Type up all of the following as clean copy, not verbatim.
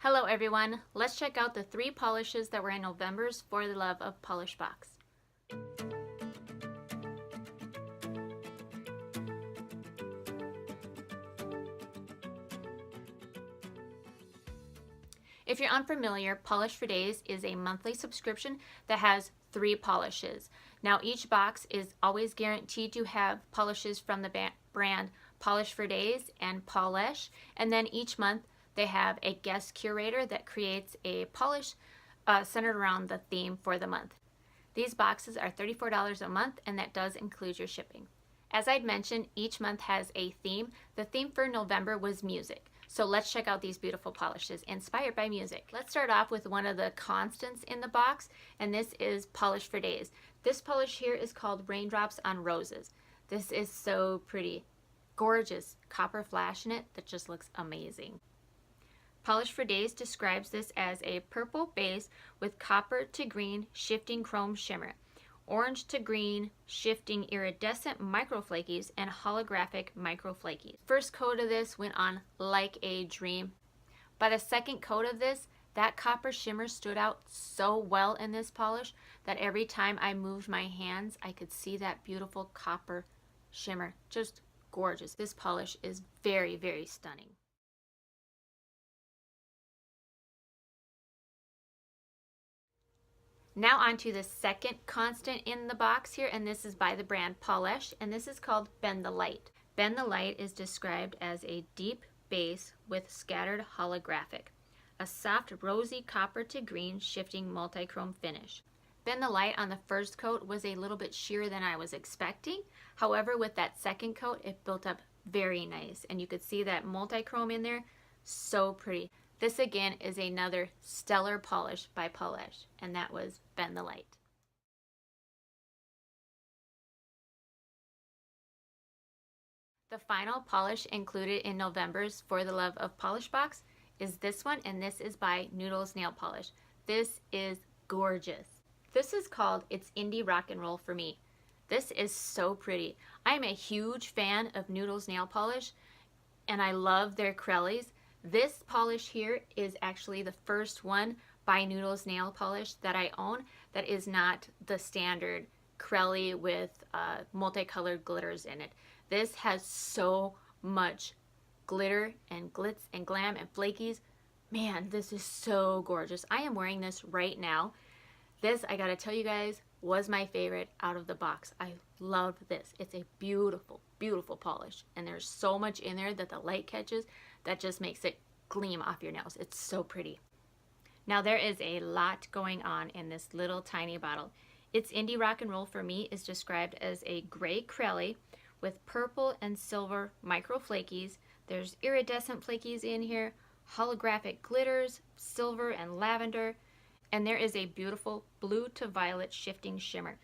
Hello everyone, let's check out the 3 polishes that were in November's For the Love of Polish box. If you're unfamiliar, Polish for Daze is a monthly subscription that has 3 polishes. Now each box is always guaranteed to have polishes from the brand Polish for Daze and Pahlish, and then each month they have a guest curator that creates a polish centered around the theme for the month. These boxes are $34 a month, and that does include your shipping. As I'd mentioned, each month has a theme. The theme for November was music. So let's check out these beautiful polishes inspired by music. Let's start off with one of the constants in the box, and this is Polish for Daze. This polish here is called Raindrops on Roses. This is so pretty. Gorgeous copper flash in it that just looks amazing. Polish for Daze describes this as a purple base with copper to green shifting chrome shimmer, orange to green shifting iridescent microflakies, and holographic microflakies. First coat of this went on like a dream. By the second coat of this, that copper shimmer stood out so well in this polish that every time I moved my hands, I could see that beautiful copper shimmer. Just gorgeous. This polish is very, very stunning. Now on to the second constant in the box here, and this is by the brand Pahlish, and this is called Bend the Light. Bend the Light is described as a deep base with scattered holographic, a soft rosy copper to green shifting multi-chrome finish. Bend the Light on the first coat was a little bit sheerer than I was expecting. However, with that second coat, it built up very nice, and you could see that multi-chrome in there, so pretty. This again is another stellar polish by Pahlish, and that was Bend the Light. The final polish included in November's For the Love of Polish box is this one, and this is by Noodles Nail Polish. This is gorgeous. This is called It's Indie Rock and Roll for Me. This is so pretty. I'm a huge fan of Noodles Nail Polish, and I love their Crellies. This polish here is actually the first one by Noodles Nail Polish that I own that is not the standard Crelly with multicolored glitters in it. This has so much glitter and glitz and glam and flakies. Man, this is so gorgeous. I am wearing this right now. This, I gotta tell you guys, was my favorite out of the box. I love this. It's a beautiful, beautiful polish, and there's so much in there that the light catches that just makes it gleam off your nails. It's so pretty. Now there is a lot going on in this little tiny bottle. It's Indie Rock and Roll for Me is described as a gray Crelly with purple and silver micro flakies. There's iridescent flakies in here, holographic glitters, silver and lavender, and there is a beautiful blue to violet shifting shimmer.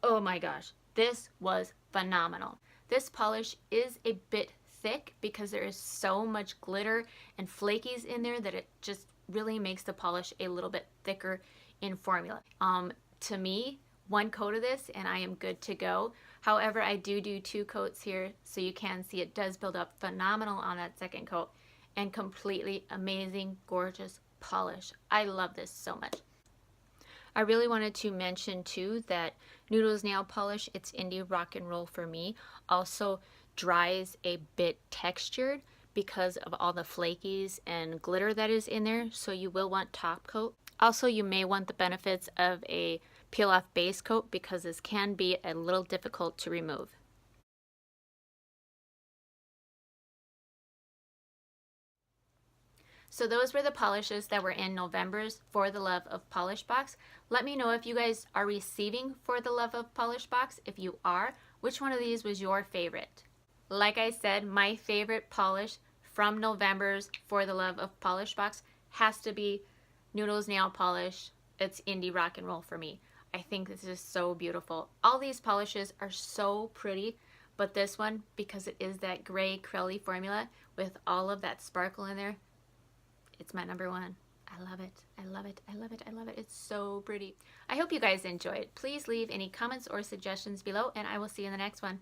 Oh my gosh, this was phenomenal. This polish is a bit thick because there is so much glitter and flakies in there that it just really makes the polish a little bit thicker in formula. To me, 1 coat of this and I am good to go. However, I do 2 coats here, so you can see it does build up phenomenal on that second coat, and completely amazing, gorgeous polish. I love this so much. I really wanted to mention too that Noodles Nail Polish, It's Indie Rock and Roll for Me, also dries a bit textured because of all the flakies and glitter that is in there, so you will want top coat. Also, you may want the benefits of a peel off base coat because this can be a little difficult to remove. So those were the polishes that were in November's For the Love of Polish box. Let me know if you guys are receiving For the Love of Polish box. If you are, which one of these was your favorite? Like I said, my favorite polish from November's For the Love of Polish box has to be Noodles Nail Polish. It's Indie Rock and Roll for Me. I think this is so beautiful. All these polishes are so pretty, but this one, because it is that gray Crelly formula with all of that sparkle in there, it's my number 1. I love it. I love it. I love it. I love it. It's so pretty. I hope you guys enjoyed. Please leave any comments or suggestions below, and I will see you in the next one.